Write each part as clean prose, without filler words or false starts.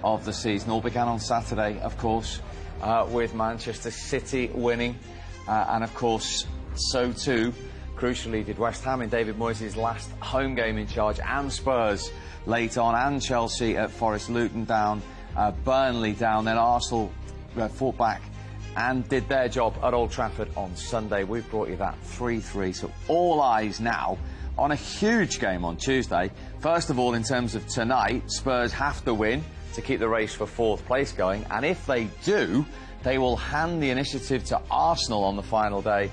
of the season. All began on Saturday, of course, with Manchester City winning, and of course, so too, crucially, did West Ham in David Moyes' last home game in charge, and Spurs late on, and Chelsea at Forest, Luton down, Burnley down, then Arsenal fought back and did their job at Old Trafford on Sunday. We've brought you that 3-3, so all eyes now on a huge game on Tuesday. First of all, in terms of tonight, Spurs have to win to keep the race for fourth place going, and if they do, they will hand the initiative to Arsenal on the final day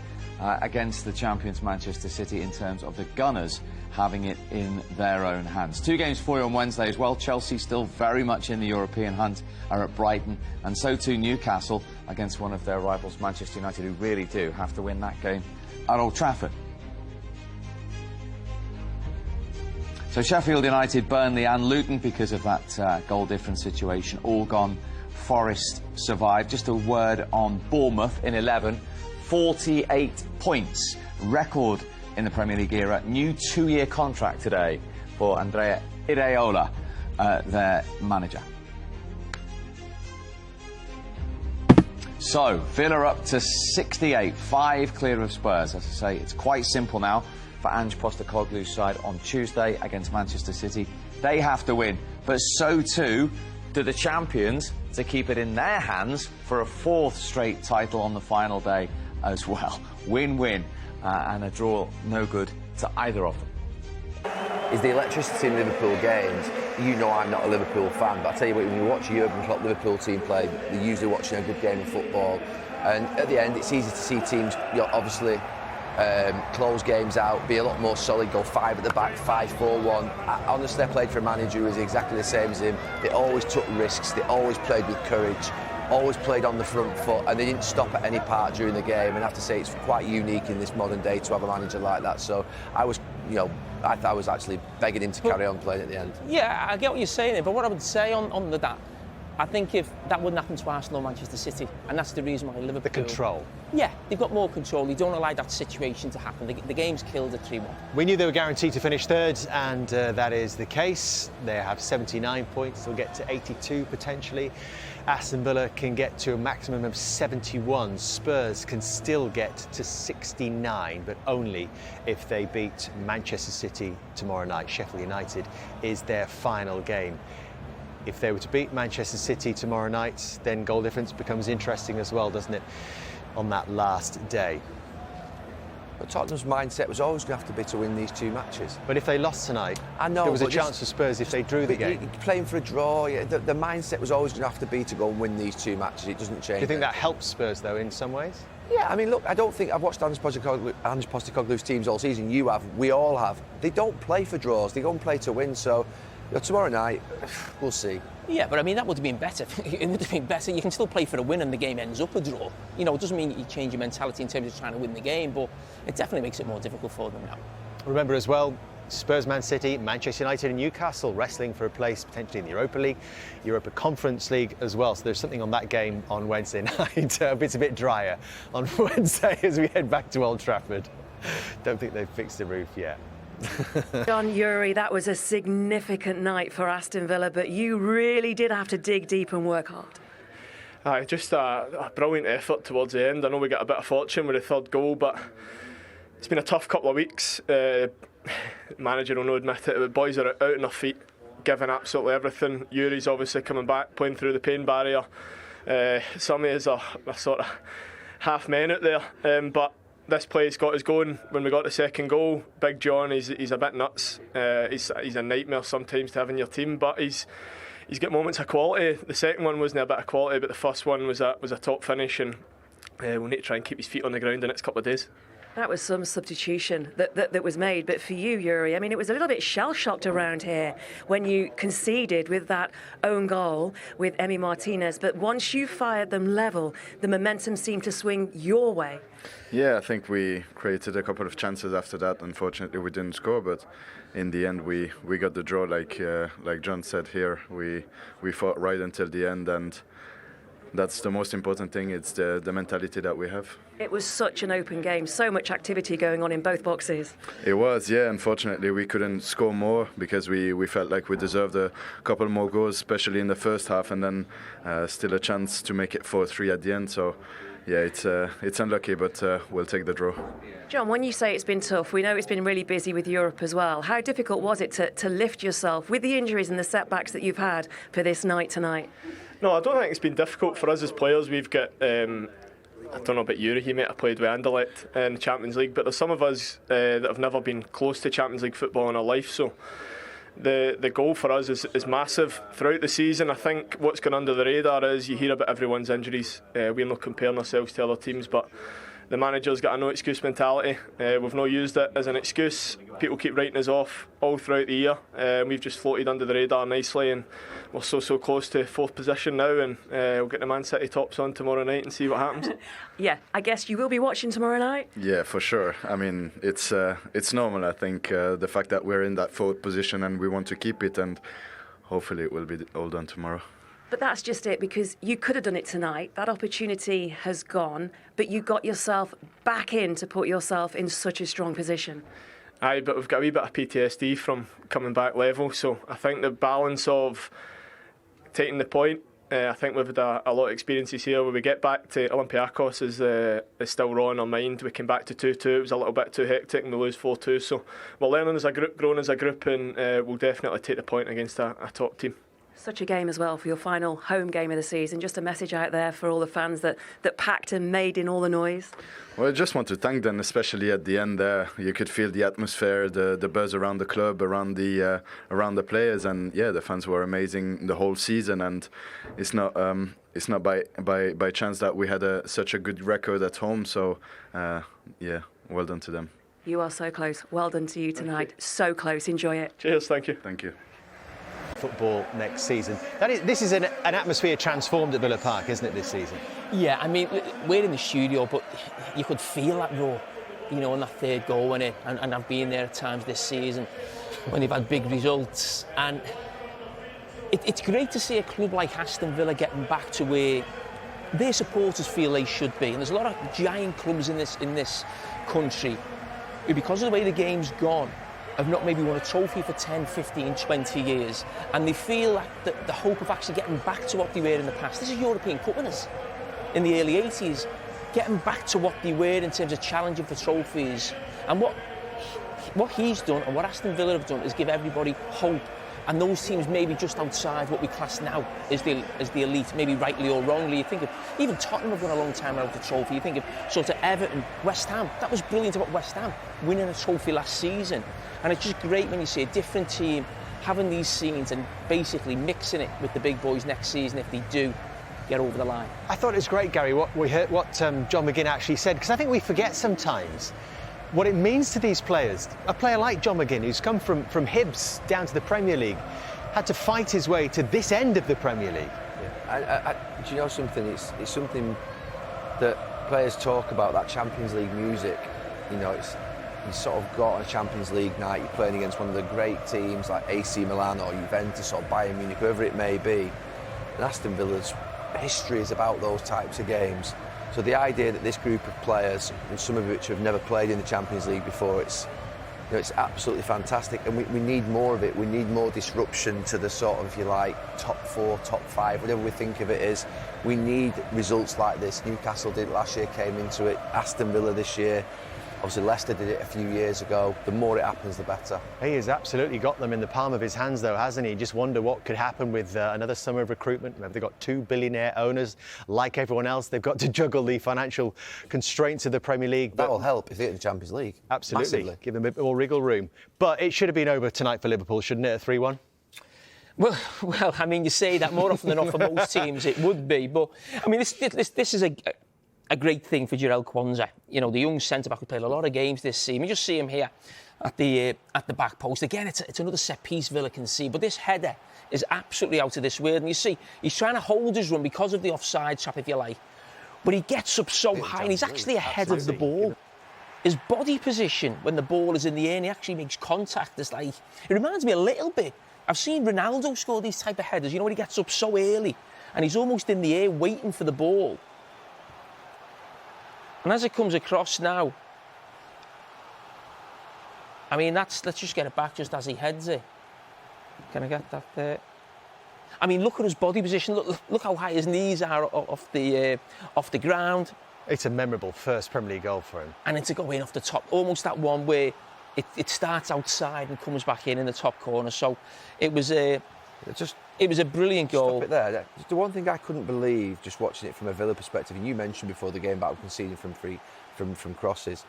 against the champions Manchester City, in terms of the Gunners having it in their own hands. 2 games for you on Wednesday as well. Chelsea still very much in the European hunt are at Brighton, and so too Newcastle against one of their rivals, Manchester United, who really do have to win that game at Old Trafford. So Sheffield United, Burnley and Luton, because of that goal difference situation, all gone. Forest survived. Just a word on Bournemouth in 11, 48 points, record in the Premier League era. New 2-year contract today for Andrea Iraola, their manager. So, Villa up to 68, 5 clear of Spurs. As I say, it's quite simple now for Ange Postecoglou's side on Tuesday against Manchester City. They have to win, but so too do the champions, to keep it in their hands for a 4th straight title on the final day as well. Win-win, and a draw no good to either of them. Is the electricity in Liverpool games. You know I'm not a Liverpool fan, but I tell you what, when you watch a Jurgen Klopp Liverpool team play, they're usually watching a good game of football, and at the end it's easy to see teams, obviously close games out, be a lot more solid, go 5 at the back, 5-4-1. Honestly, I played for a manager who was exactly the same as him. They always took risks, they always played with courage, always played on the front foot, and they didn't stop at any part during the game. And I have to say, it's quite unique in this modern day to have a manager like that. So I was, I thought I was actually begging him to carry on playing at the end. Yeah, I get what you're saying, but what I would say on that, I think if that wouldn't happen to Arsenal or Manchester City, and that's the reason why Liverpool... The control. Yeah, they've got more control. They don't allow that situation to happen. The game's killed at 3-1. We knew they were guaranteed to finish third, and that is the case. They have 79 points. They'll get to 82 potentially. Aston Villa can get to a maximum of 71. Spurs can still get to 69, but only if they beat Manchester City tomorrow night. Sheffield United is their final game. If they were to beat Manchester City tomorrow night, then goal difference becomes interesting as well, doesn't it, on that last day? But Tottenham's mindset was always going to have to be to win these 2 matches. But if they lost tonight, I know, there was a chance for Spurs if they drew the game. Playing for a draw, the mindset was always going to have to be to go and win these 2 matches. It doesn't change. Do you think that helps Spurs, though, in some ways? Yeah, I mean, look, I don't think I've watched Ange Postecoglou's teams all season. You have, we all have. They don't play for draws. They go and play to win. So tomorrow night, we'll see. Yeah, but I mean, that would have been better. It would have been better. You can still play for a win and the game ends up a draw. It doesn't mean you change your mentality in terms of trying to win the game, but it definitely makes it more difficult for them now. Remember as well, Spurs, Man City, Manchester United and Newcastle wrestling for a place potentially in the Europa League, Europa Conference League as well. So there's something on that game on Wednesday night. It's a bit drier on Wednesday as we head back to Old Trafford. Don't think they've fixed the roof yet. John, Yuri, that was a significant night for Aston Villa, but you really did have to dig deep and work hard. Just a brilliant effort towards the end. I know we got a bit of fortune with the 3rd goal, but it's been a tough couple of weeks. Manager will not admit it, but boys are out on their feet, giving absolutely everything. Yuri's obviously coming back, playing through the pain barrier. Some of us are sort of half men out there, but this play's got us going. When we got the 2nd goal, Big John, he's a bit nuts. He's a nightmare sometimes to have in your team, but he's got moments of quality. The second one wasn't a bit of quality, but the first one was a top finish, and we'll need to try and keep his feet on the ground the next couple of days. That was some substitution that was made. But for you, Yuri, I mean, it was a little bit shell-shocked around here when you conceded with that own goal with Emi Martinez. But once you fired them level, the momentum seemed to swing your way. Yeah, I think we created a couple of chances after that. Unfortunately, we didn't score, but in the end, we got the draw. Like John said here, we fought right until the end, and that's the most important thing. It's the mentality that we have. It was such an open game, so much activity going on in both boxes. It was, yeah. Unfortunately, we couldn't score more because we felt like we deserved a couple more goals, especially in the first half, and then still a chance to make it 4-3 at the end. So, yeah, it's unlucky, but we'll take the draw. John, when you say it's been tough, we know it's been really busy with Europe as well. How difficult was it to lift yourself with the injuries and the setbacks that you've had for this night tonight? No, I don't think it's been difficult for us as players. We've got, I don't know about you, he might have played with Anderlecht in the Champions League, but there's some of us that have never been close to Champions League football in our life, so the goal for us is massive. Throughout the season, I think what's gone under the radar is you hear about everyone's injuries. We're not comparing ourselves to other teams, but the manager's got a no excuse mentality. We've not used it as an excuse. People keep writing us off all throughout the year. We've just floated under the radar nicely, and we're so close to 4th position now, and we'll get the Man City tops on tomorrow night and see what happens. Yeah, I guess you will be watching tomorrow night? Yeah, for sure. I mean, it's normal, I think, the fact that we're in that 4th position and we want to keep it, and hopefully it will be all done tomorrow. But that's just it, because you could have done it tonight. That opportunity has gone, but you got yourself back in to put yourself in such a strong position. Aye, but we've got a wee bit of PTSD from coming back level, so I think the balance of taking the point, I think we've had a lot of experiences here. When we get back to Olympiacos is still raw in our mind. We came back to 2-2, it was a little bit too hectic, and we lose 4-2, so we're learning as a group, growing as a group, and we'll definitely take the point against a top team. Such a game as well for your final home game of the season. Just a message out there for all the fans that packed and made in all the noise. Well, I just want to thank them, especially at the end there. You could feel the atmosphere, the buzz around the club, around the players, and yeah, the fans were amazing the whole season. And it's not by chance that we had such a good record at home. So yeah, well done to them. You are so close. Well done to you tonight. So close. Enjoy it. Cheers. Thank you. Thank you. Football next season. This is an atmosphere transformed at Villa Park, isn't it, this season? Yeah, I mean, we're in the studio, but you could feel that raw, you know, on that 3rd goal when and I've been there at times this season when they've had big results, and it's great to see a club like Aston Villa getting back to where their supporters feel they should be. And there's a lot of giant clubs in this country who, because of the way the game's gone, have not maybe won a trophy for 10, 15, 20 years, and they feel that the hope of actually getting back to what they were in the past. This is European Cup winners in the early 80s, getting back to what they were in terms of challenging for trophies. And what he's done and what Aston Villa have done is give everybody hope. And those teams maybe just outside what we class now as the elite, maybe rightly or wrongly. You think of even Tottenham have won a long time without the trophy. You think of sort of Everton, West Ham. That was brilliant about West Ham winning a trophy last season. And it's just great when you see a different team having these scenes and basically mixing it with the big boys next season if they do get over the line. I thought it was great, Gary, what John McGinn actually said, because I think we forget sometimes what it means to these players. A player like John McGinn, who's come from Hibs down to the Premier League, had to fight his way to this end of the Premier League. Yeah. Do you know something? It's something that players talk about, that Champions League music. You know, you sort of got on a Champions League night, you're playing against one of the great teams like AC Milan or Juventus or Bayern Munich, whoever it may be. And Aston Villa's history is about those types of games. So the idea that this group of players, and some of which have never played in the Champions League before, it's absolutely fantastic, and we need more of it. We need more disruption to the sort of, if you like, top 4, top 5, whatever we think of it is. We need results like this. Newcastle did it last year, came into it. Aston Villa this year. Obviously, Leicester did it a few years ago. The more it happens, the better. He has absolutely got them in the palm of his hands, though, hasn't he? Just wonder what could happen with another summer of recruitment. Maybe they've got 2 billionaire owners. Like everyone else, they've got to juggle the financial constraints of the Premier League. That'll help if they get in the Champions League. Absolutely. Massively. Give them a bit more wriggle room. But it should have been over tonight for Liverpool, shouldn't it, at 3-1? Well, I mean, you say that more often than not for most teams, it would be. But, I mean, this is a great thing for Jurgen Kwanzaa. You know, the young centre-back who played a lot of games this season. You just see him here at the back post. Again, it's another set-piece Villa can see. But this header is absolutely out of this world. And you see, he's trying to hold his run because of the offside trap, if you like. But he gets up so high and he's actually ahead of the ball. His body position when the ball is in the air and he actually makes contact is like... It reminds me a little bit. I've seen Ronaldo score these type of headers, you know, when he gets up so early and he's almost in the air waiting for the ball. And as it comes across now, I mean, let's just get it back just as he heads it. Can I get that there? I mean, look at his body position. Look how high his knees are off the ground. It's a memorable first Premier League goal for him. And it's a go in off the top, almost that one where it starts outside and comes back in the top corner. So it was a brilliant goal. Stop it there. The one thing I couldn't believe, just watching it from a Villa perspective, and you mentioned before the game about conceding from crosses.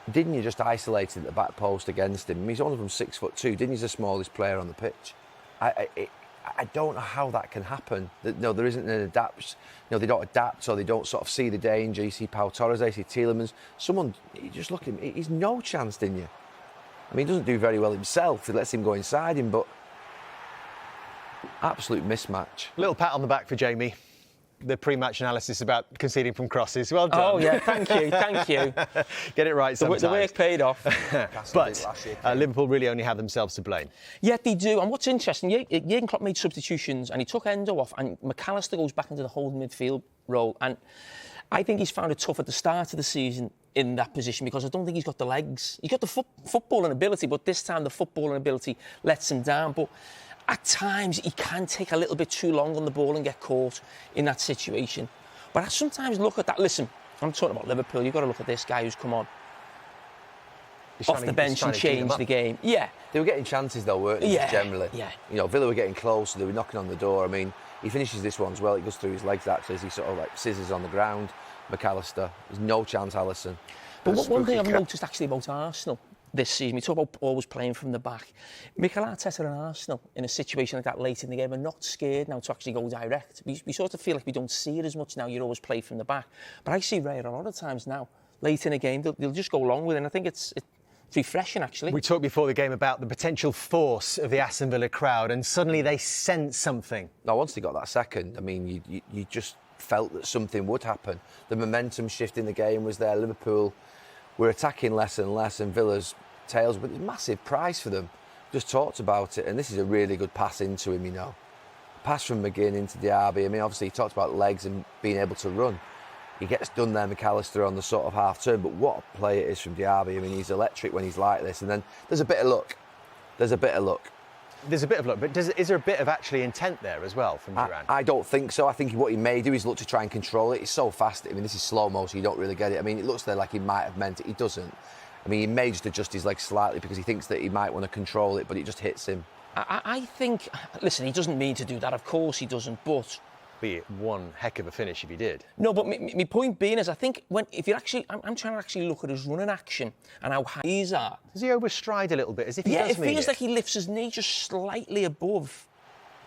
Didn't you just isolate at the back post against him? I mean, he's only from 6'2". Didn't he's the smallest player on the pitch? I don't know how that can happen. No, there isn't an adapt. They don't adapt, or they don't sort of see the danger. You see Pau Torres, you see Tielemans. Someone, you just look at him. He's no chance, didn't you? I mean, he doesn't do very well himself. He lets him go inside him, but absolute mismatch. Little pat on the back for Jamie. The pre-match analysis about conceding from crosses. Well done. Oh, yeah, thank you. Get it right sometimes. The work paid off. But Liverpool really only have themselves to blame. Yeah, they do. And what's interesting, Jurgen Klopp made substitutions and he took Endo off and McAllister goes back into the holding midfield role. And I think he's found it tough at the start of the season in that position because I don't think he's got the legs. He's got the footballing ability, but this time the footballing ability lets him down. But at times, he can take a little bit too long on the ball and get caught in that situation. But I sometimes look at that. Listen, I'm talking about Liverpool. You've got to look at this guy who's come on off the bench and changed the game. Yeah. They were getting chances, though, weren't they, generally? Yeah. Villa were getting closer. They were knocking on the door. I mean, he finishes this one as well. It goes through his legs, actually, as he sort of like scissors on the ground. McAllister. There's no chance, Alisson. But one thing I've noticed, actually, about Arsenal this season, we talk about always playing from the back. Mikel Arteta and Arsenal, in a situation like that late in the game, are not scared now to actually go direct. We sort of feel like we don't see it as much now. You always play from the back. But I see Raya a lot of times now, late in a game, they'll just go along with it. And I think it's refreshing, actually. We talked before the game about the potential force of the Aston Villa crowd, and suddenly they sense something. Now, once they got that second, I mean, you just felt that something would happen. The momentum shift in the game was there. Liverpool were attacking less and less, and Villa's tails, but it's a massive prize for them. Just talked about it, and this is a really good pass into him, Pass from McGinn into Diaby. I mean, obviously, he talked about legs and being able to run. He gets done there, McAllister, on the sort of half turn, but what a play it is from Diaby. I mean, he's electric when he's like this, and then there's a bit of luck. But is there a bit of actually intent there as well from Duran? I don't think so. I think what he may do is look to try and control it. He's so fast. I mean, this is slow-mo, so you don't really get it. I mean, it looks there like he might have meant it. He doesn't. I mean, he may just adjust his legs slightly because he thinks that he might want to control it, but it just hits him. I think, listen, he doesn't mean to do that. Of course he doesn't, but be it one heck of a finish if he did. No, but my point being is, I think if you're actually, I'm trying to actually look at his running action and how high these are. Does he overstride a little bit, as if he does mean it? Yeah, it feels like he lifts his knee just slightly above.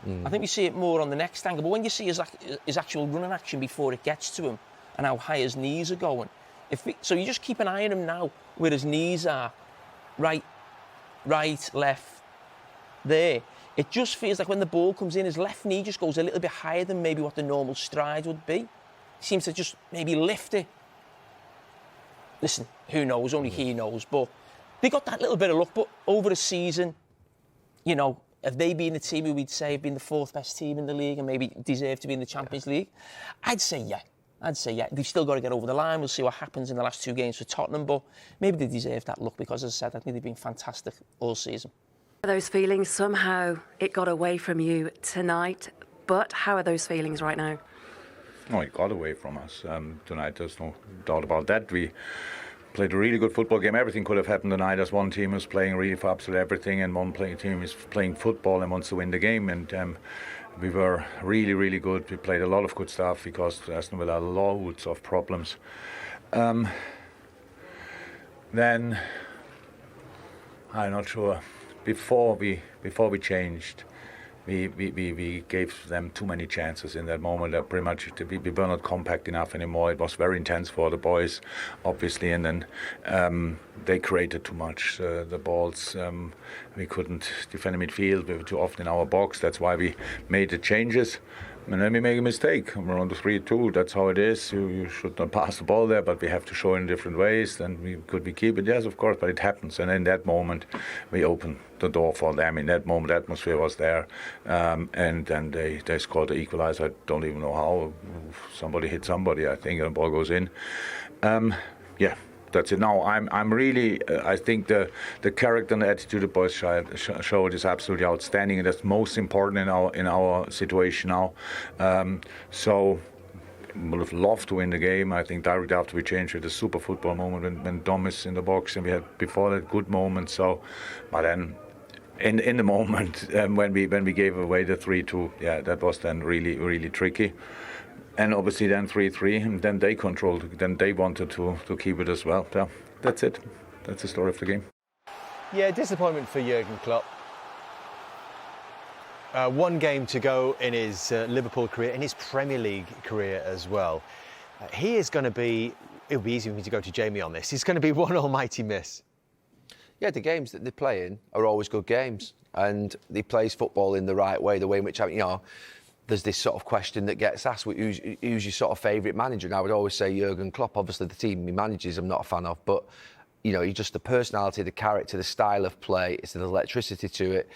I think we see it more on the next angle, but when you see his actual running action before it gets to him and how high his knees are going, so you just keep an eye on him now where his knees are, right, left, there. It just feels like when the ball comes in, his left knee just goes a little bit higher than maybe what the normal stride would be. He seems to just maybe lift it. Listen, who knows? Only he knows. But they got that little bit of luck. But over a season, have they been the team who we'd say have been the fourth best team in the league and maybe deserve to be in the Champions League? I'd say yeah. They've still got to get over the line. We'll see what happens in the last two games for Tottenham. But maybe they deserve that luck because, as I said, I think they've been fantastic all season. Those feelings, somehow it got away from you tonight, but how are those feelings right now? Oh, it got away from us tonight, there's no doubt about that. We played a really good football game. Everything could have happened tonight, as one team was playing really for absolutely everything and one team is playing football and wants to win the game, and we were really, really good. We played a lot of good stuff because Aston Villa had loads of problems. Then, I'm not sure. Before we changed, we gave them too many chances in that moment. Pretty much we were not compact enough anymore. It was very intense for the boys, obviously, and then they created too much. The balls, we couldn't defend the midfield. We were too often in our box. That's why we made the changes. And then we make a mistake. We're on the 3-2. That's how it is. You should not pass the ball there, but we have to show in different ways. Then could we keep it? Yes, of course, but it happens. And in that moment, we open the door for them. In that moment, the atmosphere was there. And then they scored the equalizer. I don't even know how. Somebody hit somebody, I think, and the ball goes in. Yeah. That's it. Now I'm really. I think the character and the attitude the boys showed is absolutely outstanding, and that's most important in our situation now. So would have loved to win the game. I think directly after we changed it, the super football moment when Dom is in the box, and we had before that good moment. So, but then. In the moment when we gave away the 3-2, yeah, that was then really tricky. And obviously then 3-3, and then they controlled. Then they wanted to keep it as well. Yeah, that's it. That's the story of the game. Yeah, disappointment for Jurgen Klopp. One game to go in his Liverpool career, in his Premier League career as well. He is going to be. It'll be easy for me to go to Jamie on this. He's going to be one almighty miss. Yeah, the games that they play in are always good games, and he plays football in the right way, the way in which, there's this sort of question that gets asked, who's your sort of favourite manager? And I would always say Jurgen Klopp. Obviously, the team he manages I'm not a fan of, but, he's just the personality, the character, the style of play, it's the electricity to it.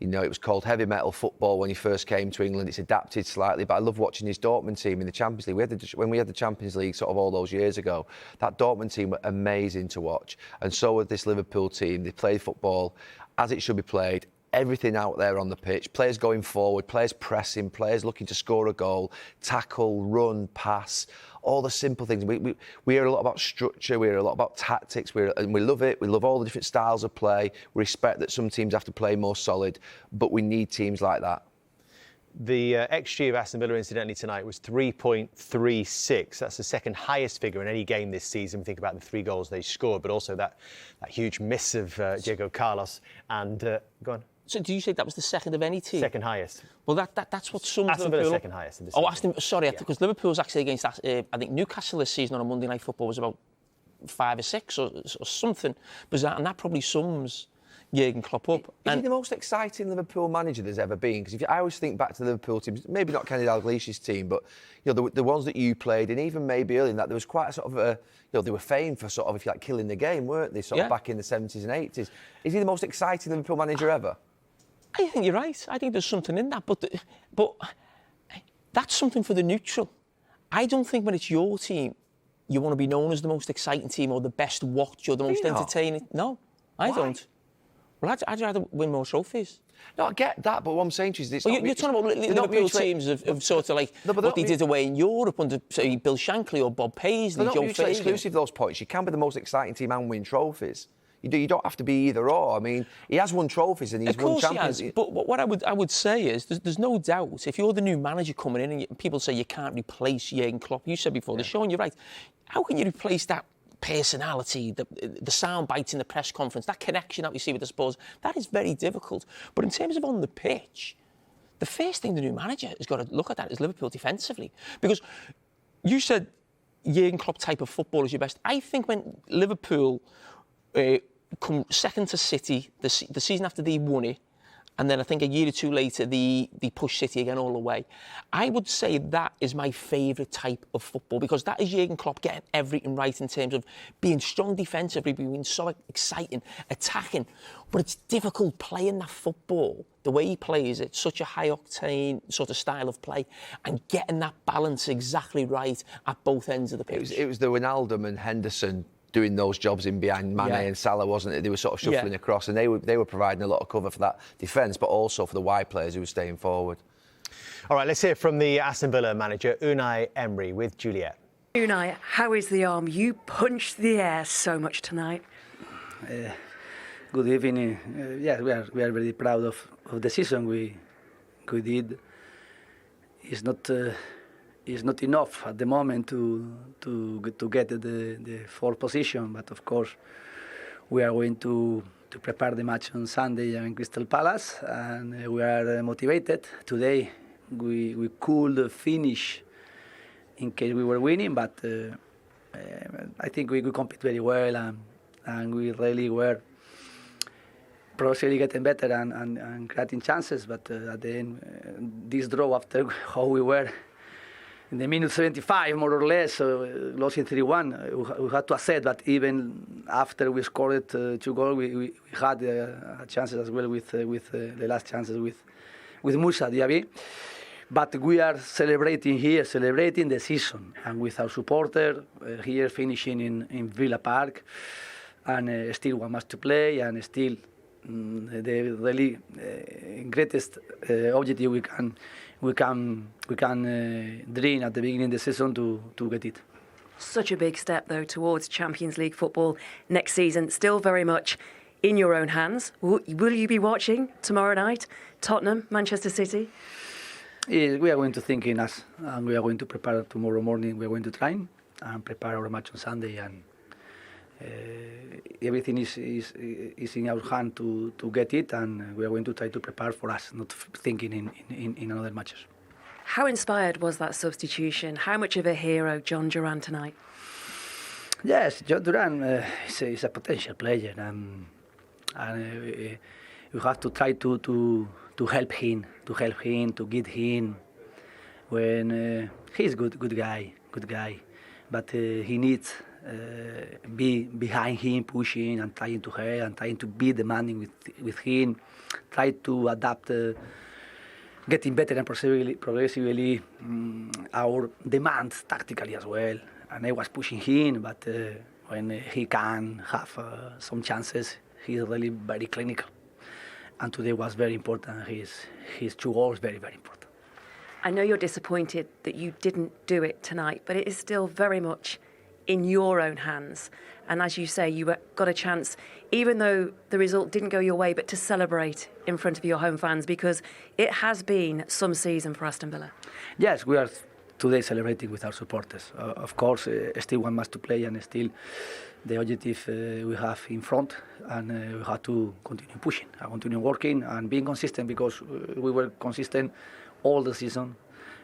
It was called heavy metal football when he first came to England. It's adapted slightly, but I love watching his Dortmund team in the Champions League. When we had the Champions League sort of all those years ago, that Dortmund team were amazing to watch. And so was this Liverpool team. They played football as it should be played. Everything out there on the pitch, players going forward, players pressing, players looking to score a goal, tackle, run, pass, all the simple things. We hear a lot about structure, we hear a lot about tactics, and we love it. We love all the different styles of play. We respect that some teams have to play more solid, but we need teams like that. The XG of Aston Villa, incidentally, tonight was 3.36. That's the second highest figure in any game this season. Think about the 3 goals they scored, but also that huge miss of Diego Carlos. And go on. So do you say that was the second of any team? Second highest. Well, that's what some Aston Villa's second highest. Oh, Aston. Sorry, because Liverpool's actually against. I think Newcastle this season on a Monday Night Football was about 5 or 6 or something bizarre, and that probably sums Jurgen Klopp up. Is he the most exciting Liverpool manager there's ever been? Because I always think back to the Liverpool teams, maybe not Kenny Dalglish's team, but the ones that you played, and even maybe early in that, there was quite a sort of they were famed for sort of, if you like, killing the game, weren't they? Sort of back in the 70s and 80s. Is he the most exciting Liverpool manager ever? I think you're right. I think there's something in that, but that's something for the neutral. I don't think when it's your team, you want to be known as the most exciting team or the best watch or the most entertaining. No, I don't. Well, I'd rather win more trophies. No, I get that, but what I'm saying to you is... Well, you're talking about Liverpool teams of sort of like what they did away in Europe under, say, Bill Shankly or Bob Paisley, Joe Fagan. They're not mutually exclusive, those points. You can be the most exciting team and win trophies. You don't have to be either or. I mean, he has won trophies and he's won champions. He has, but what I would say is there's no doubt, if you're the new manager coming in and people say you can't replace Jurgen Klopp, you said before the show, and you're right, how can you replace that personality, the sound bites in the press conference, that connection that we see with the supporters? That is very difficult. But in terms of on the pitch, the first thing the new manager has got to look at that is Liverpool defensively. Because you said Jurgen Klopp type of football is your best. I think when Liverpool come second to City, the season after they won it, and then I think a year or two later, they pushed City again all the way. I would say that is my favourite type of football, because that is Jurgen Klopp getting everything right in terms of being strong defensively, being so exciting, attacking. But it's difficult playing that football, the way he plays it, such a high-octane sort of style of play, and getting that balance exactly right at both ends of the pitch. It was the Wijnaldum and Henderson doing those jobs in behind Mane and Salah, wasn't it? They were sort of shuffling across, and they were providing a lot of cover for that defence, but also for the wide players who were staying forward. All right, let's hear from the Aston Villa manager, Unai Emery, with Juliet. Unai, how is the arm? You punched the air so much tonight. Good evening. Yeah, we are very proud of the season we did. It's not enough at the moment to get the fourth position, but of course we are going to prepare the match on Sunday in Crystal Palace, and we are motivated. Today we could finish in case we were winning, but I think we could compete very well, and we really were progressively getting better and creating chances. But at the end, this draw after how we were in the minute 75, more or less, losing 3-1, we had to accept that even after we scored 2 goals, we had chances as well with the last chances with Musa Diaby. But we are celebrating the season, and with our supporter here finishing in Villa Park, and still 1 match to play, and still the really greatest objective we can dream at the beginning of the season to get it. Such a big step, though, towards Champions League football next season. Still very much in your own hands. Will you be watching tomorrow night? Tottenham, Manchester City? Yes, we are going to think in us, and we are going to prepare tomorrow morning. We are going to train and prepare our match on Sunday, and everything is in our hand to get it, and we are going to try to prepare for us, not thinking in another matches. How inspired was that substitution? How much of a hero, John Duran, tonight? Yes, John Duran is a potential player, and you have to try to help him, to guide him. When he's good guy, but he needs be behind him, pushing and trying to help and trying to be demanding with him, try to adapt, getting better and progressively our demands tactically as well. And I was pushing him, but when he can have some chances, he's really very clinical. And today was very important. His 2 goals very, very important. I know you're disappointed that you didn't do it tonight, but it is still very much in your own hands. And as you say, you got a chance, even though the result didn't go your way, but to celebrate in front of your home fans, because it has been some season for Aston Villa. Yes, we are today celebrating with our supporters. Of course, still 1 match to play, and still the objective we have in front, and we have to continue pushing, and continue working and being consistent, because we were consistent all the season.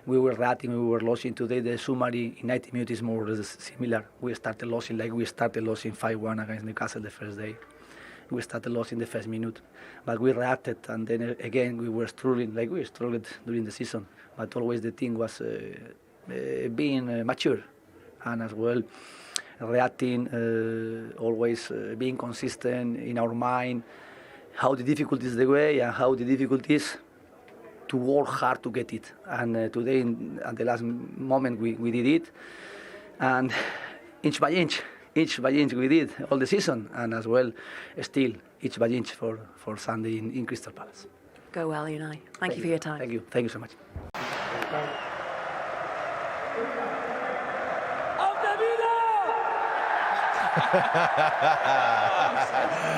We were reacting, we were losing. Today the summary in 90 minutes is more or less similar. We started losing 5-1 against Newcastle the first day. We started losing the first minute, but we reacted, and then again we were struggling like we struggled during the season. But always the team was being mature, and as well reacting, always being consistent in our mind, how the difficult is the way and how the difficult is to work hard to get it. And today, at the last moment, we did it, and inch by inch we did all the season, and as well still inch by inch for Sunday in Crystal Palace. Go well, Unai. Thank you for your time. Thank you so much.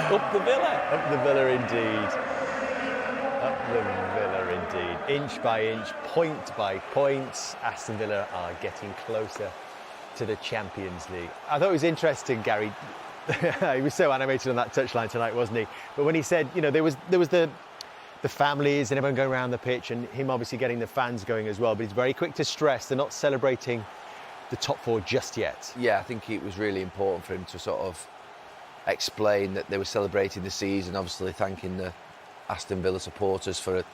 Up the Villa. Up the Villa indeed. Up the Villa indeed. Inch by inch, point by point, Aston Villa are getting closer to the Champions League. I thought it was interesting, Gary. He was so animated on that touchline tonight, wasn't he? But when he said, you know, there was the families and everyone going around the pitch, and him obviously getting the fans going as well. But he's very quick to stress they're not celebrating the top 4 just yet. Yeah, I think it was really important for him to sort of explain that they were celebrating the season, obviously thanking the Aston Villa supporters for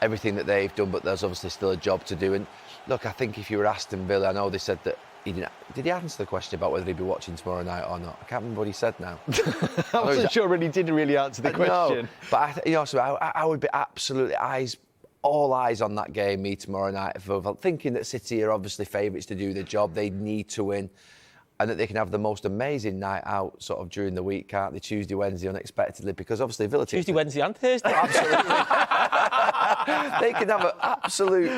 everything that they've done, but there's obviously still a job to do. And look, I think if you were Aston Villa, I know they said that he didn't. Did he answer the question about whether he'd be watching tomorrow night or not? I can't remember what he said now. I wasn't sure when he didn't really answer the question. No, but I would be absolutely all eyes on that game, me tomorrow night, thinking that City are obviously favourites to do the job. They need to win, and that they can have the most amazing night out sort of during the week, can't they? Tuesday, Wednesday, unexpectedly, because obviously Villa... Tuesday, Wednesday and Thursday. Absolutely. They can have an absolute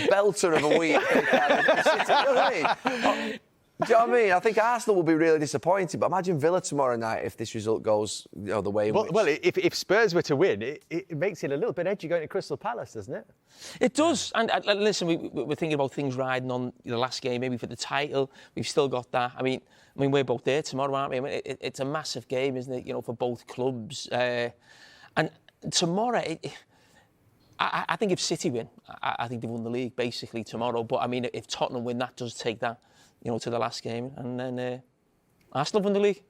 belter of a week. They can. City, you know what I mean? Do you know what I mean? I think Arsenal will be really disappointed, but imagine Villa tomorrow night if this result goes, you know, the way in which... Well, if Spurs were to win, it makes it a little bit edgy going to Crystal Palace, doesn't it? It does. And listen, we're thinking about things riding on the last game, maybe for the title. We've still got that. I mean, we're both there tomorrow, aren't we? I mean, it's a massive game, isn't it? You know, for both clubs. And tomorrow, I think if City win, I think they've won the league basically tomorrow. But I mean, if Tottenham win, that does take that, you know, to the last game, and then Arsenal won the league.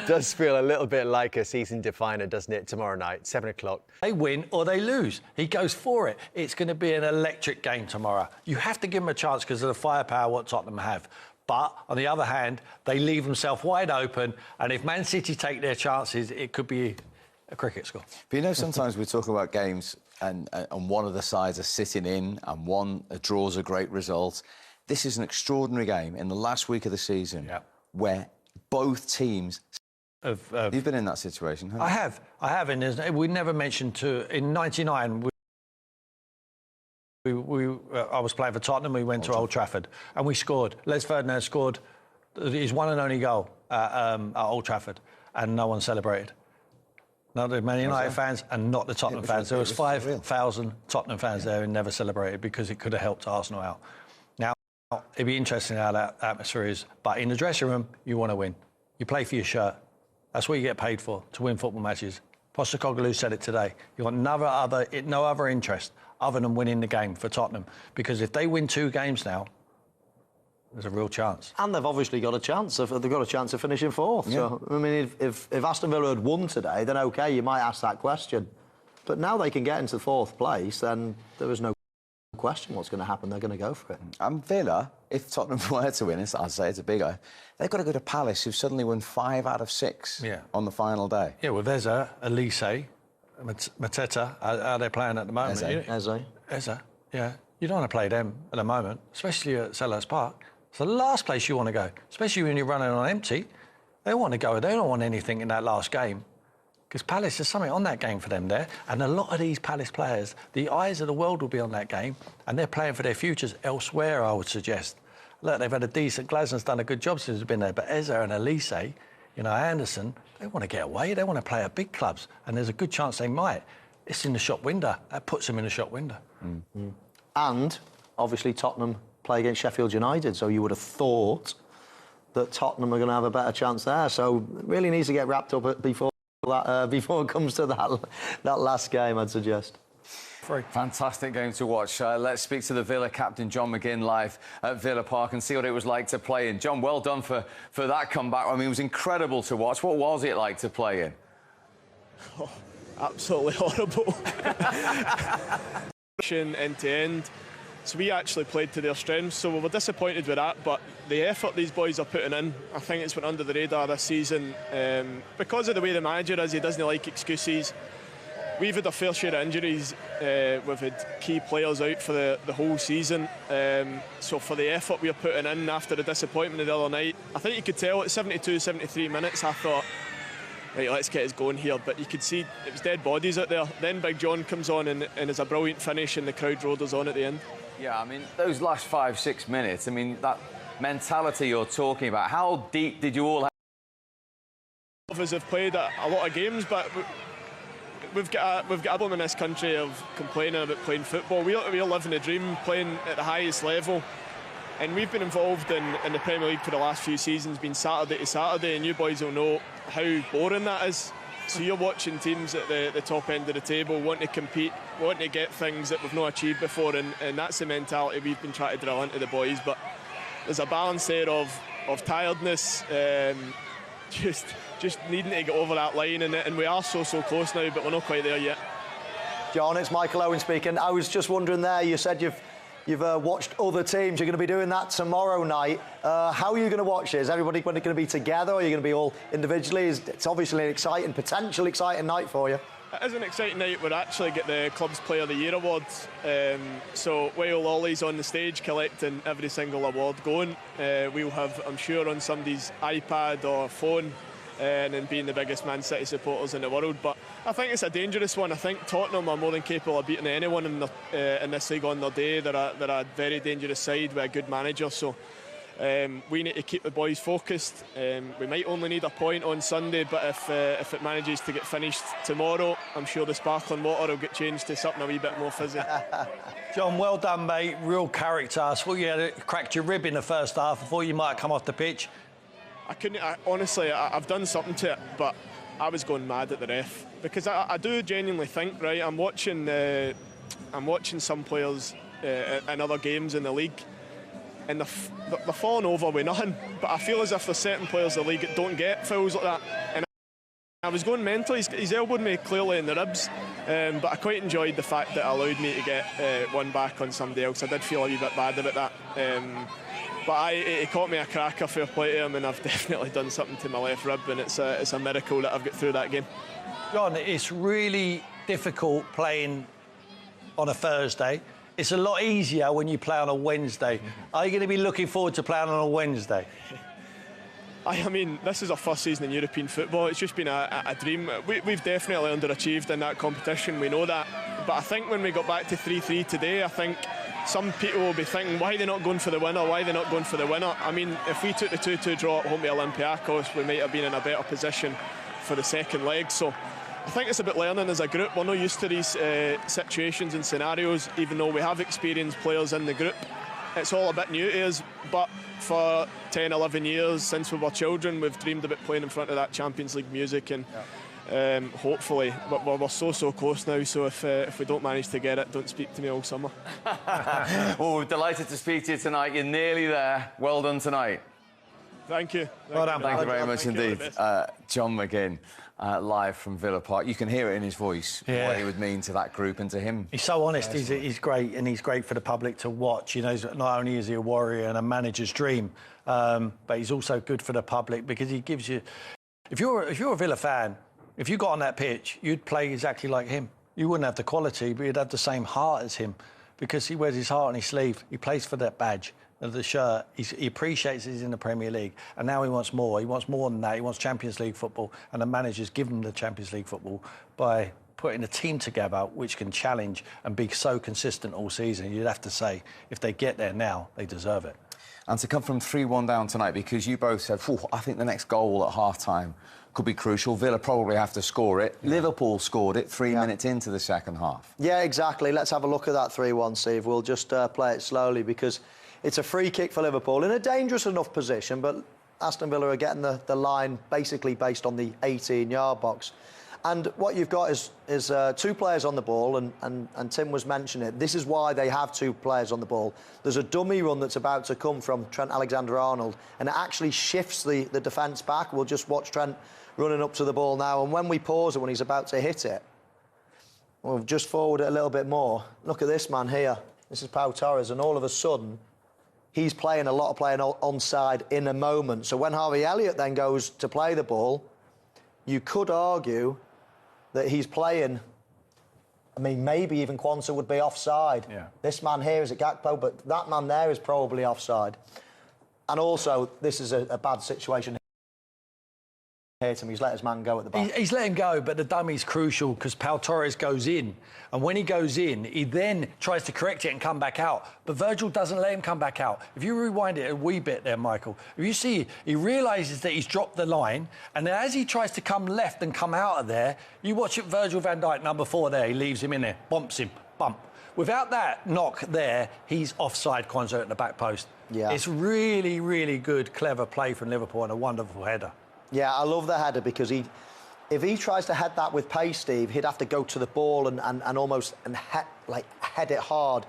Does feel a little bit like a season definer, doesn't it? Tomorrow night, 7 o'clock. They win or they lose. He goes for it. It's going to be an electric game tomorrow. You have to give them a chance because of the firepower what Tottenham have. But on the other hand, they leave themselves wide open. And if Man City take their chances, it could be a cricket score. But you know, sometimes we talk about games and one of the sides are sitting in and one draws a great result. This is an extraordinary game in the last week of the season where both teams... You've been in that situation, haven't you? I have. And we never mentioned in 99, I was playing for Tottenham, we went to Old Trafford and we scored. Les Ferdinand scored his one and only goal at Old Trafford and no one celebrated. Not the Man United fans and not the Tottenham fans. There was 5,000 Tottenham fans there who never celebrated because it could have helped Arsenal out. Now, it'd be interesting how that atmosphere is. But in the dressing room, you want to win. You play for your shirt. That's what you get paid for, to win football matches. Postecoglou said it today. You want no other interest other than winning the game for Tottenham. Because if they win 2 games now, there's a real chance. And they've obviously got a chance. They've got a chance of finishing 4th. Yeah. So, I mean, if Aston Villa had won today, then OK, you might ask that question. But now they can get into 4th place, then there is no question what's going to happen. They're going to go for it. And Villa, if Tottenham were to win, I'd say it's a bigger, they've got to go to Palace, who've suddenly won 5 out of 6 on the final day. Yeah, well, there's Elise, Mateta, how they're playing at the moment. Eze. Yeah. You don't want to play them at the moment, especially at Selhurst Park. It's the last place you want to go, especially when you're running on empty. They want to go. They don't want anything in that last game. Because Palace, there's something on that game for them there. And a lot of these Palace players, the eyes of the world will be on that game. And they're playing for their futures elsewhere, I would suggest. Look, they've had a decent... Glasner's done a good job since he's been there. But Eze and Elise, Anderson, they want to get away. They want to play at big clubs. And there's a good chance they might. It's in the shop window. That puts them in the shop window. And, obviously, Tottenham play against Sheffield United, so you would have thought that Tottenham are going to have a better chance there. So it really needs to get wrapped up before it comes to that last game, I'd suggest. Fantastic game to watch. Let's speak to the Villa captain, John McGinn, live at Villa Park and see what it was like to play in. John, well done for that comeback. I mean, it was incredible to watch. What was it like to play in? Oh, absolutely horrible. End to end. So we actually played to their strengths, so we were disappointed with that, but the effort these boys are putting in, I think it's went under the radar this season. Because of the way the manager is, he doesn't like excuses. We've had a fair share of injuries. We've had key players out for the whole season. So for the effort we're putting in after the disappointment of the other night, I think you could tell at 72, 73 minutes, I thought, right, let's get us going here. But you could see it was dead bodies out there. Then Big John comes on and it's a brilliant finish and the crowd rolled us on at the end. Yeah, I mean, those last 5-6 minutes, I mean, that mentality you're talking about, how deep did you all have? Of us have played a lot of games, but we've got a problem in this country of complaining about playing football. We're living the dream, playing at the highest level. And we've been involved in the Premier League for the last few seasons, been Saturday to Saturday, and you boys will know how boring that is. So you're watching teams at the top end of the table, wanting to compete, wanting to get things that we've not achieved before, and that's the mentality we've been trying to drill into the boys. But there's a balance there of tiredness, just needing to get over that line, and we are so close now, but we're not quite there yet. John, it's Michael Owen speaking. I was just wondering there, you said you've watched other teams. You're going to be doing that tomorrow night. How are you going to watch it? Is everybody going to be together, or are you going to be all individually? It's obviously an potential exciting night for you. It is an exciting night. We'll actually get the Club's Player of the Year awards. So while Ollie's on the stage collecting every single award going, we'll have, I'm sure, on somebody's iPad or phone, and then being the biggest Man City supporters in the world. But I think it's a dangerous one. I think Tottenham are more than capable of beating anyone in this league on their day. They're a very dangerous side with a good manager. So we need to keep the boys focused. We might only need a point on Sunday, but if it manages to get finished tomorrow, I'm sure the sparkling water will get changed to something a wee bit more fizzy. John, well done, mate. Real character. I thought you cracked your rib in the first half. I thought you might have come off the pitch. Honestly, I've done something to it, but I was going mad at the ref because I do genuinely think, right, I'm watching some players in other games in the league, and they're falling over with nothing. But I feel as if there's certain players in the league that don't get fouls like that. And I was going mental. He's elbowed me clearly in the ribs, but I quite enjoyed the fact that it allowed me to get one back on somebody else. I did feel a wee bit bad about that. But he caught me a cracker, fair play to him, and I've definitely done something to my left rib, and it's a miracle that I've got through that game. John, it's really difficult playing on a Thursday. It's a lot easier when you play on a Wednesday. Are you going to be looking forward to playing on a Wednesday? I mean, this is our first season in European football. It's just been a dream. We've definitely underachieved in that competition, we know that. But I think when we got back to 3-3 today, I think some people will be thinking, why are they not going for the winner? Why are they not going for the winner? I mean, if we took the 2-2 draw at home to Olympiacos, we might have been in a better position for the second leg. So I think it's about learning as a group. We're not used to these situations and scenarios, even though we have experienced players in the group. It's all a bit new to us, but for 10, 11 years since we were children, we've dreamed about playing in front of that Champions League music, and hopefully we're so close now. So if we don't manage to get it, don't speak to me all summer. Well, we're delighted to speak to you tonight. You're nearly there. Well done tonight. Thank you. Well done. Thank you very much indeed. John McGinn, live from Villa Park. You can hear it in his voice, what he would mean to that group and to him. He's so honest. He's great, and he's great for the public to watch. You know, not only is he a warrior and a manager's dream, but he's also good for the public because he gives you... If you're a Villa fan, if you got on that pitch, you'd play exactly like him. You wouldn't have the quality, but you'd have the same heart as him because he wears his heart on his sleeve. He plays for that badge. The shirt, he appreciates he's in the Premier League, and now he wants more. He wants more than that. He wants Champions League football, and the managers give him the Champions League football by putting a team together which can challenge and be so consistent all season. You'd have to say, if they get there now, they deserve it. And to come from 3-1 down tonight, because you both said, I think the next goal at half-time could be crucial. Villa probably have to score it. Liverpool scored it 3 minutes into the second half. Yeah, exactly. Let's have a look at that 3-1, Steve. We'll just play it slowly because it's a free kick for Liverpool in a dangerous enough position, but Aston Villa are getting the line basically based on the 18-yard box. And what you've got is two players on the ball, and Tim was mentioning it. This is why they have two players on the ball. There's a dummy run that's about to come from Trent Alexander-Arnold, and it actually shifts the defence back. We'll just watch Trent running up to the ball now, and when we pause it, when he's about to hit it, we'll just forward it a little bit more. Look at this man here. This is Pau Torres, and all of a sudden, he's playing onside in a moment. So when Harvey Elliott then goes to play the ball, you could argue that he's playing... I mean, maybe even Quansah would be offside. Yeah. This man here is at Gakpo, but that man there is probably offside. And also, this is a bad situation. He's let his man go at the back. He's let him go, but the dummy's crucial because Pau Torres goes in. And when he goes in, he then tries to correct it and come back out. But Virgil doesn't let him come back out. If you rewind it a wee bit there, Michael, if you see, he realises that he's dropped the line, and then as he tries to come left and come out of there, you watch it, Virgil van Dijk, number 4 there, he leaves him in there, bumps him, bump. Without that knock there, he's offside, Quansah at the back post. Yeah. It's really, really good, clever play from Liverpool and a wonderful header. Yeah, I love the header because if he tries to head that with pace, Steve, he'd have to go to the ball and almost head it hard.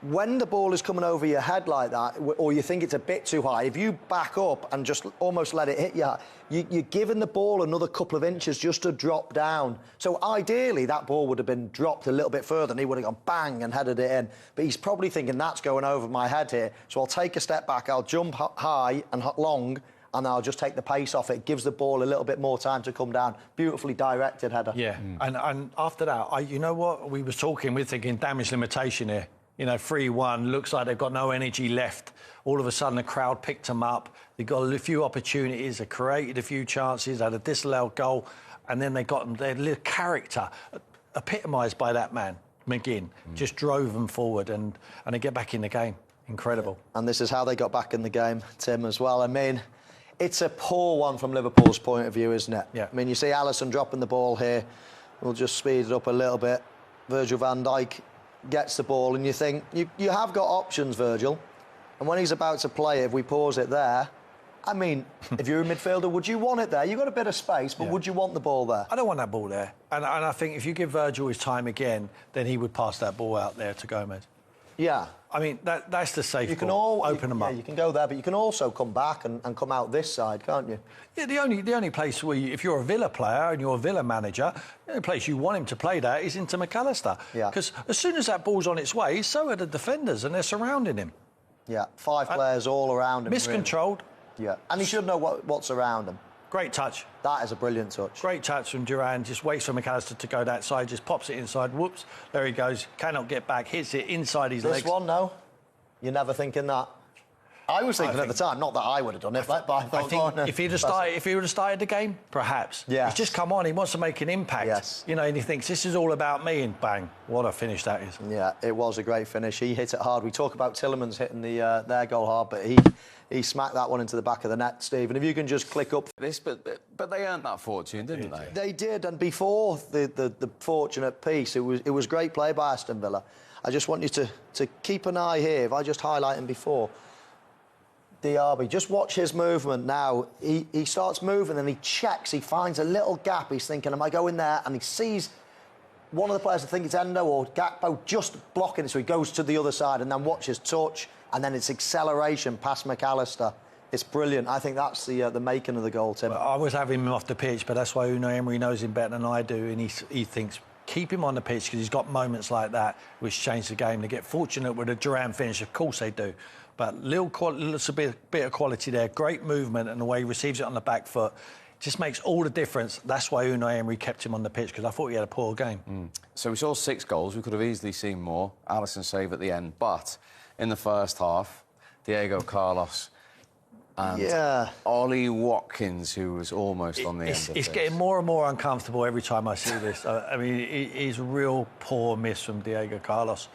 When the ball is coming over your head like that, or you think it's a bit too high, if you back up and just almost let it hit you, you're giving the ball another couple of inches just to drop down. So ideally, that ball would have been dropped a little bit further and he would have gone bang and headed it in. But he's probably thinking, that's going over my head here. So I'll take a step back, I'll jump high and long, and I'll just take the pace off it. Gives the ball a little bit more time to come down. Beautifully directed header. Yeah, and after that, you know what? We were talking, we're thinking damage limitation here. You know, 3-1, looks like they've got no energy left. All of a sudden, the crowd picked them up. They got a few opportunities, they created a few chances, had a disallowed goal, and then they got them. Their little character, epitomised by that man, McGinn, just drove them forward, and they get back in the game. Incredible. And this is how they got back in the game, Tim, as well. I mean, it's a poor one from Liverpool's point of view, isn't it? Yeah. I mean, you see Alisson dropping the ball here. We'll just speed it up a little bit. Virgil van Dijk gets the ball, and you think, you have got options, Virgil. And when he's about to play it, if we pause it there, I mean, if you're a midfielder, would you want it there? You've got a bit of space, but would you want the ball there? I don't want that ball there. And I think if you give Virgil his time again, then he would pass that ball out there to Gomez. Yeah. I mean, that's the safe You can ball. Open them up. You can go there, but you can also come back and come out this side, can't you? Yeah, the only place where if you're a Villa player and you're a Villa manager, the only place you want him to play that is into McAllister. Yeah. Because as soon as that ball's on its way, so are the defenders, and they're surrounding him. Yeah, 5 players all around him. Miscontrolled. Really. Yeah, and he should know what's around him. Great touch. That is a brilliant touch. Great touch from Duran. Just waits for McAllister to go that side, just pops it inside. Whoops, there he goes. Cannot get back. Hits it inside his legs. This one, no? You're never thinking that? I was thinking at the time, not that I would have done it, but I thought, if he would have started the game, perhaps. Yeah. He's just come on. He wants to make an impact. Yes. You know, and he thinks this is all about me, and bang, what a finish that is. Yeah, it was a great finish. He hit it hard. We talk about Tielemans hitting their goal hard, but he smacked that one into the back of the net, Stephen. If you can just click up This, but they earned that fortune, didn't they? They did, and before the fortunate piece, it was great play by Aston Villa. I just want you to keep an eye here. If I just highlight him before, Diaby, just watch his movement now. He starts moving and he checks. He finds a little gap. He's thinking, am I going there? And he sees one of the players, I think it's Endo or Gakpo, just blocking it. So he goes to the other side and then watches touch, and then it's acceleration past McAllister. It's brilliant. I think that's the making of the goal, Tim. Well, I was having him off the pitch, but that's why Unai Emery knows him better than I do, and he thinks keep him on the pitch because he's got moments like that which change the game. They get fortunate with a Duran finish, of course they do, but little bit of quality there. Great movement, and the way he receives it on the back foot just makes all the difference. That's why Unai Emery kept him on the pitch, because I thought he had a poor game. So we saw 6 goals. We could have easily seen more. Alisson save at the end, but in the first half, Diego Carlos and Ollie Watkins, who was almost on the end of It's this. getting more and more uncomfortable every time I see this. I mean, it's a real poor miss from Diego Carlos.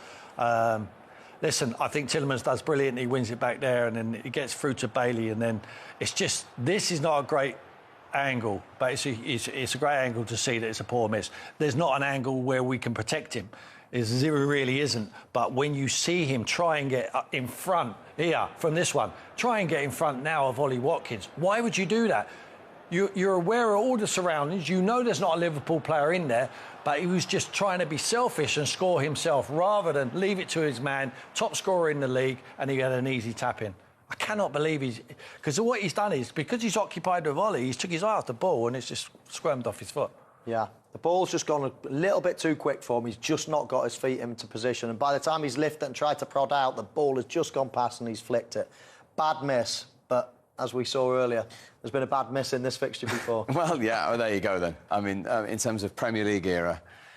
Listen, I think Tielemans does brilliant. He wins it back there, and then he gets through to Bailey, and then it's just, this is not a great angle, but it's a great angle to see that it's a poor miss. There's not an angle where we can protect him. There really isn't. But when you see him try and get in front here from this one, try and get in front now of Ollie Watkins. Why would you do that? You're aware of all the surroundings. You know there's not a Liverpool player in there, but he was just trying to be selfish and score himself rather than leave it to his man, top scorer in the league, and he had an easy tap in. I cannot believe because what he's done is, because he's occupied with Ollie, he's took his eye off the ball and it's just squirmed off his foot. Yeah, the ball's just gone a little bit too quick for him. He's just not got his feet into position. And by the time he's lifted and tried to prod out, the ball has just gone past and he's flicked it. Bad miss, but as we saw earlier, there's been a bad miss in this fixture before. Well, yeah, there you go then. I mean, in terms of Premier League era,